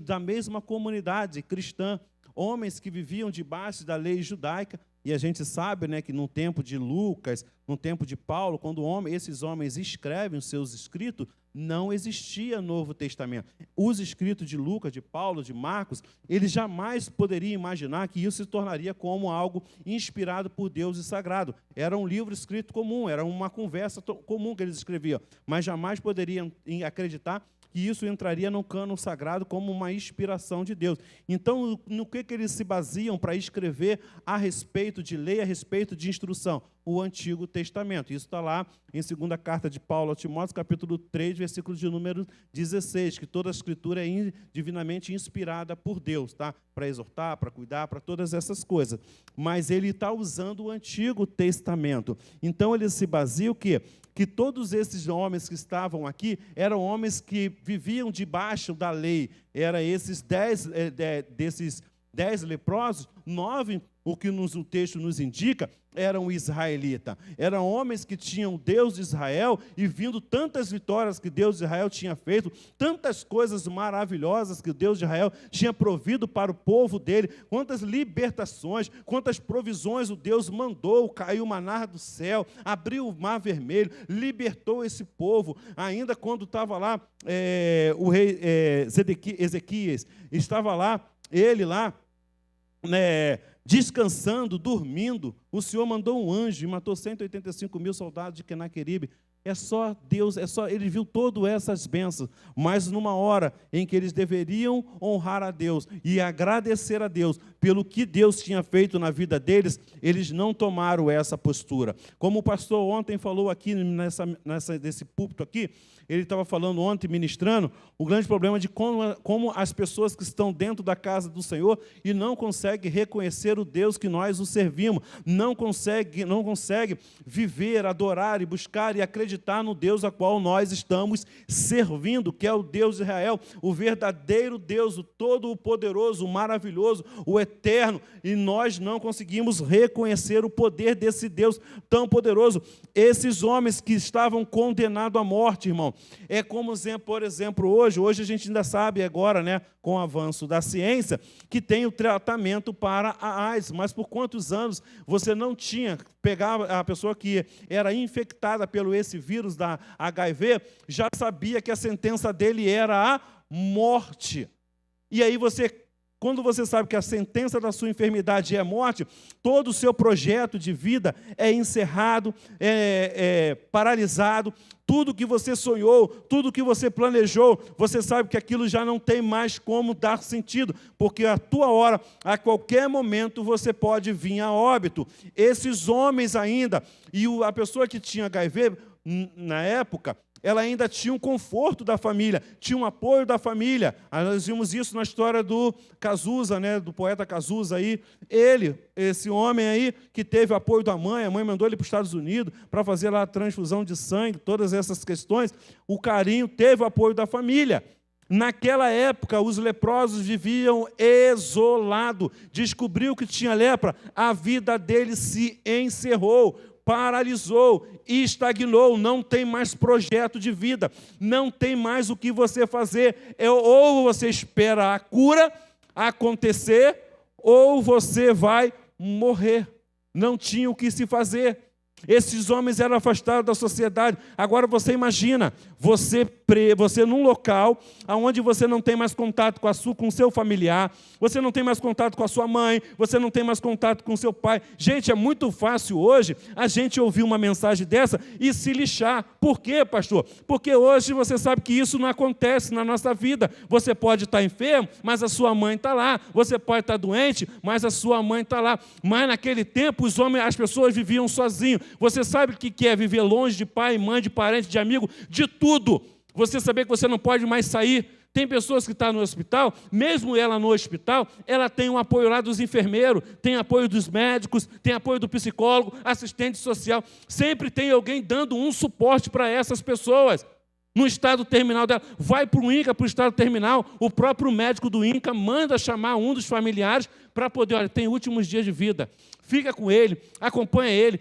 da mesma comunidade cristã, homens que viviam debaixo da lei judaica, e a gente sabe, né, que no tempo de Lucas, no tempo de Paulo, quando esses homens escrevem os seus escritos, não existia Novo Testamento. Os escritos de Lucas, de Paulo, de Marcos, eles jamais poderiam imaginar que isso se tornaria como algo inspirado por Deus e sagrado. Era um livro escrito comum, era uma conversa comum que eles escreviam, mas jamais poderiam acreditar que isso entraria no cânon sagrado como uma inspiração de Deus. Então, no que eles se baseiam para escrever a respeito de lei, a respeito de instrução? O Antigo Testamento. Isso está lá em 2ª carta de Paulo a Timóteo, capítulo 3, versículo de número 16, que toda a Escritura é divinamente inspirada por Deus, tá? Para exortar, para cuidar, para todas essas coisas. Mas ele está usando o Antigo Testamento. Então, ele se baseia o quê? Que todos esses homens que estavam aqui eram homens que viviam debaixo da lei. Era esses 10 leprosos, 9, o que o texto nos indica, eram israelitas. Eram homens que tinham Deus de Israel e vindo tantas vitórias que Deus de Israel tinha feito, tantas coisas maravilhosas que Deus de Israel tinha provido para o povo dele, quantas libertações, quantas provisões o Deus mandou, caiu maná do céu, abriu o mar vermelho, libertou esse povo. Ainda quando estava lá o rei Ezequias, estava lá, ele lá, descansando, dormindo, o Senhor mandou um anjo e matou 185.000 soldados de Senaqueribe. É só Deus, ele viu todas essas bênçãos, mas numa hora em que eles deveriam honrar a Deus e agradecer a Deus pelo que Deus tinha feito na vida deles, eles não tomaram essa postura. Como o pastor ontem falou aqui, nesse púlpito aqui, ele estava falando ontem, ministrando, o grande problema de como as pessoas que estão dentro da casa do Senhor e não conseguem reconhecer o Deus que nós o servimos, não consegue viver, adorar e buscar e acreditar no Deus a qual nós estamos servindo, que é o Deus de Israel, o verdadeiro Deus, o todo-poderoso, o maravilhoso, o eterno, e nós não conseguimos reconhecer o poder desse Deus tão poderoso. Esses homens que estavam condenados à morte, irmão, é como, por exemplo, hoje a gente ainda sabe agora, né, com o avanço da ciência, que tem o tratamento para a AIDS, mas por quantos anos você não tinha, pegava a pessoa que era infectada pelo esse vírus da HIV, já sabia que a sentença dele era a morte. E aí quando você sabe que a sentença da sua enfermidade é a morte, todo o seu projeto de vida é encerrado, paralisado. Tudo que você sonhou, tudo que você planejou, você sabe que aquilo já não tem mais como dar sentido, porque a tua hora, a qualquer momento, você pode vir a óbito. Esses homens ainda, e a pessoa que tinha HIV, na época, ela ainda tinha um conforto da família, tinha um apoio da família. Nós vimos isso na história do Cazuza, né, do poeta Cazuza aí. Esse homem aí, que teve o apoio da mãe, a mãe mandou ele para os Estados Unidos para fazer lá a transfusão de sangue, todas essas questões. O carinho teve o apoio da família. Naquela época, os leprosos viviam isolados. Descobriu que tinha lepra, a vida dele se encerrou, paralisou e estagnou, não tem mais projeto de vida, não tem mais o que você fazer. Ou você espera a cura acontecer, ou você vai morrer. Não tinha o que se fazer. Esses homens eram afastados da sociedade. Agora você imagina, você num local onde você não tem mais contato com o seu familiar, você não tem mais contato com a sua mãe, você não tem mais contato com o seu pai. Gente, é muito fácil hoje a gente ouvir uma mensagem dessa e se lixar. Por quê, pastor? Porque hoje você sabe que isso não acontece na nossa vida. Você pode estar enfermo, mas a sua mãe está lá. Você pode estar doente, mas a sua mãe está lá. Mas naquele tempo as pessoas viviam sozinhos. Você sabe o que é viver longe de pai, mãe, de parente, de amigo, de tudo. Você saber que você não pode mais sair. Tem pessoas que estão no hospital, mesmo ela no hospital, ela tem um apoio lá dos enfermeiros, tem apoio dos médicos, tem apoio do psicólogo, assistente social. Sempre tem alguém dando um suporte para essas pessoas. No estado terminal dela, vai para o INCA, para o estado terminal, o próprio médico do INCA manda chamar um dos familiares para poder, olha, tem últimos dias de vida, fica com ele, acompanha ele,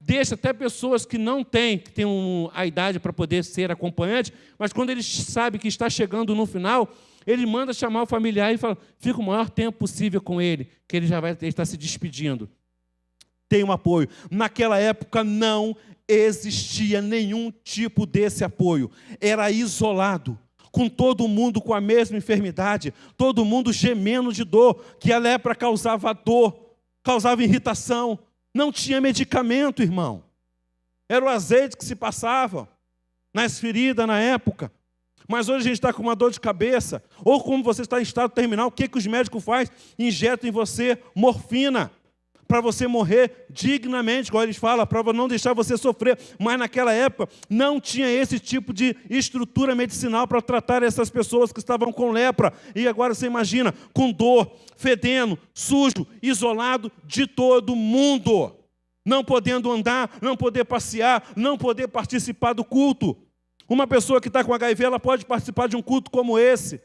deixa até pessoas que não têm, que têm a idade para poder ser acompanhante, mas quando ele sabe que está chegando no final, ele manda chamar o familiar e fala, fica o maior tempo possível com ele, que ele já vai estar se despedindo. Tem um apoio. Naquela época não existia nenhum tipo desse apoio. Era isolado, com todo mundo com a mesma enfermidade, todo mundo gemendo de dor, que a lepra causava dor, causava irritação. Não tinha medicamento, irmão. Era o azeite que se passava nas feridas na época. Mas hoje a gente está com uma dor de cabeça, ou como você está em estado terminal, o que os médicos fazem? Injetam em você morfina, para você morrer dignamente, como eles falam, para não deixar você sofrer. Mas naquela época não tinha esse tipo de estrutura medicinal para tratar essas pessoas que estavam com lepra. E agora você imagina, com dor, fedendo, sujo, isolado de todo mundo. Não podendo andar, não poder passear, não poder participar do culto. Uma pessoa que está com HIV, ela pode participar de um culto como esse.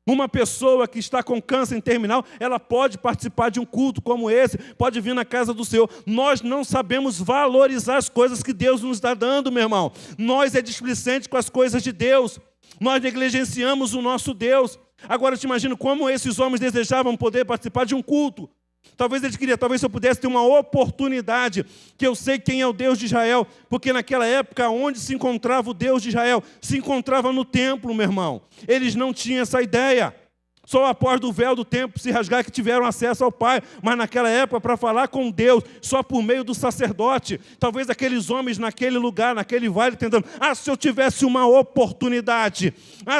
Uma pessoa que está com câncer terminal, ela pode participar de um culto como esse, pode vir na casa do Senhor. Nós não sabemos valorizar as coisas que Deus nos está dando, meu irmão. Nós é displicente com as coisas de Deus. Nós negligenciamos o nosso Deus. Agora eu te imagino como esses homens desejavam poder participar de um culto. Talvez eles queriam, talvez eu pudesse ter uma oportunidade, que eu sei quem é o Deus de Israel, porque naquela época, onde se encontrava o Deus de Israel? Se encontrava no templo, meu irmão. Eles não tinham essa ideia. Só após do véu do templo se rasgar que tiveram acesso ao Pai. Mas naquela época, para falar com Deus, só por meio do sacerdote. Talvez aqueles homens naquele lugar, naquele vale, tentando, se eu tivesse uma oportunidade.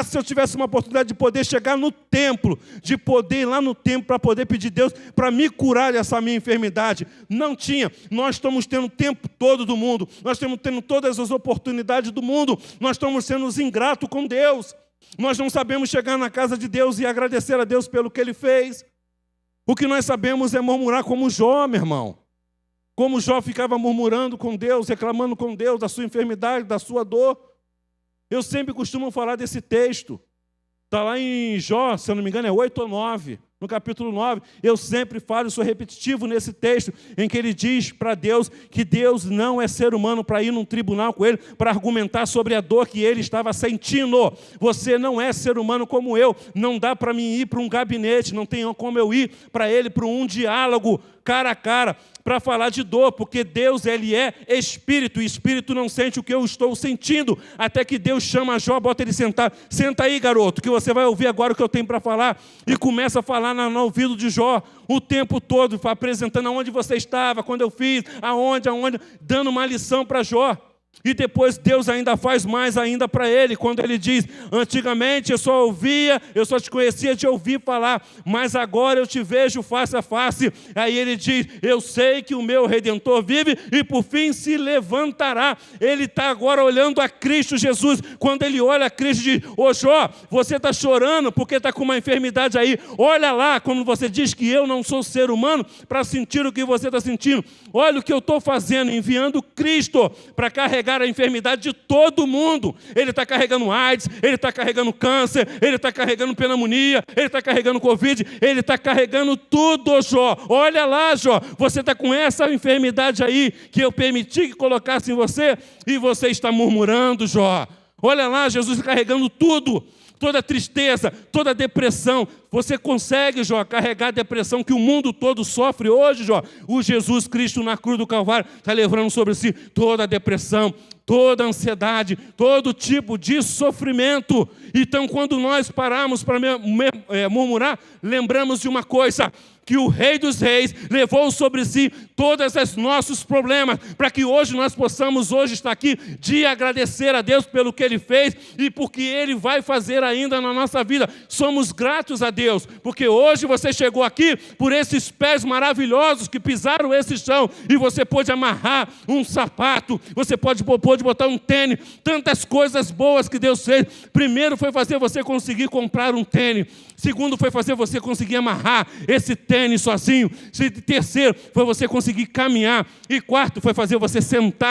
Se eu tivesse uma oportunidade de poder chegar no templo, de poder ir lá no templo para poder pedir a Deus para me curar dessa minha enfermidade. Não tinha. Nós estamos tendo o tempo todo do mundo. Nós estamos tendo todas as oportunidades do mundo. Nós estamos sendo ingratos com Deus. Nós não sabemos chegar na casa de Deus e agradecer a Deus pelo que Ele fez. O que nós sabemos é murmurar como Jó, meu irmão. Como Jó ficava murmurando com Deus, reclamando com Deus da sua enfermidade, da sua dor. Eu sempre costumo falar desse texto. Está lá em Jó, se eu não me engano, é 8 ou 9. No capítulo 9, eu sempre falo, sou repetitivo nesse texto, em que ele diz para Deus que Deus não é ser humano para ir num tribunal com ele, para argumentar sobre a dor que ele estava sentindo. Você não é ser humano como eu, não dá para mim ir para um gabinete, não tem como eu ir para ele, para um diálogo cara a cara, para falar de dor, porque Deus, Ele é Espírito, e Espírito não sente o que eu estou sentindo, até que Deus chama Jó, bota ele sentar, senta aí garoto, que você vai ouvir agora o que eu tenho para falar, e começa a falar no ouvido de Jó, o tempo todo, apresentando aonde você estava, quando eu fiz, aonde, dando uma lição para Jó. E depois Deus ainda faz mais ainda para ele, quando ele diz, antigamente eu só te conhecia de ouvir falar, mas agora eu te vejo face a face. Aí ele diz, eu sei que o meu Redentor vive e por fim se levantará. Ele está agora olhando a Cristo Jesus. Quando ele olha a Cristo e diz, Jó, você está chorando porque está com uma enfermidade aí. Olha lá, quando você diz que eu não sou ser humano para sentir o que você está sentindo. Olha o que eu estou fazendo, enviando Cristo para carregar a enfermidade de todo mundo. Ele está carregando AIDS, ele está carregando câncer, ele está carregando pneumonia, ele está carregando Covid, ele está carregando tudo, Jó. Olha lá, Jó, você está com essa enfermidade aí que eu permiti que colocasse em você e você está murmurando, Jó. Olha lá, Jesus carregando tudo. Toda tristeza, toda depressão. Você consegue, Jó, carregar a depressão que o mundo todo sofre hoje, Jó? O Jesus Cristo na cruz do Calvário está levando sobre si toda a depressão, toda a ansiedade, todo tipo de sofrimento. Então, quando nós paramos para murmurar, lembramos de uma coisa, que o Rei dos Reis levou sobre si todos os nossos problemas, para que hoje nós possamos estar aqui de agradecer a Deus pelo que Ele fez e porque Ele vai fazer ainda na nossa vida. Somos gratos a Deus, porque hoje você chegou aqui por esses pés maravilhosos que pisaram esse chão e você pôde amarrar um sapato, você pôde botar um tênis, tantas coisas boas que Deus fez. Primeiro foi fazer você conseguir comprar um tênis. Segundo foi fazer você conseguir amarrar esse tênis sozinho. Terceiro foi você conseguir caminhar. E quarto foi fazer você sentar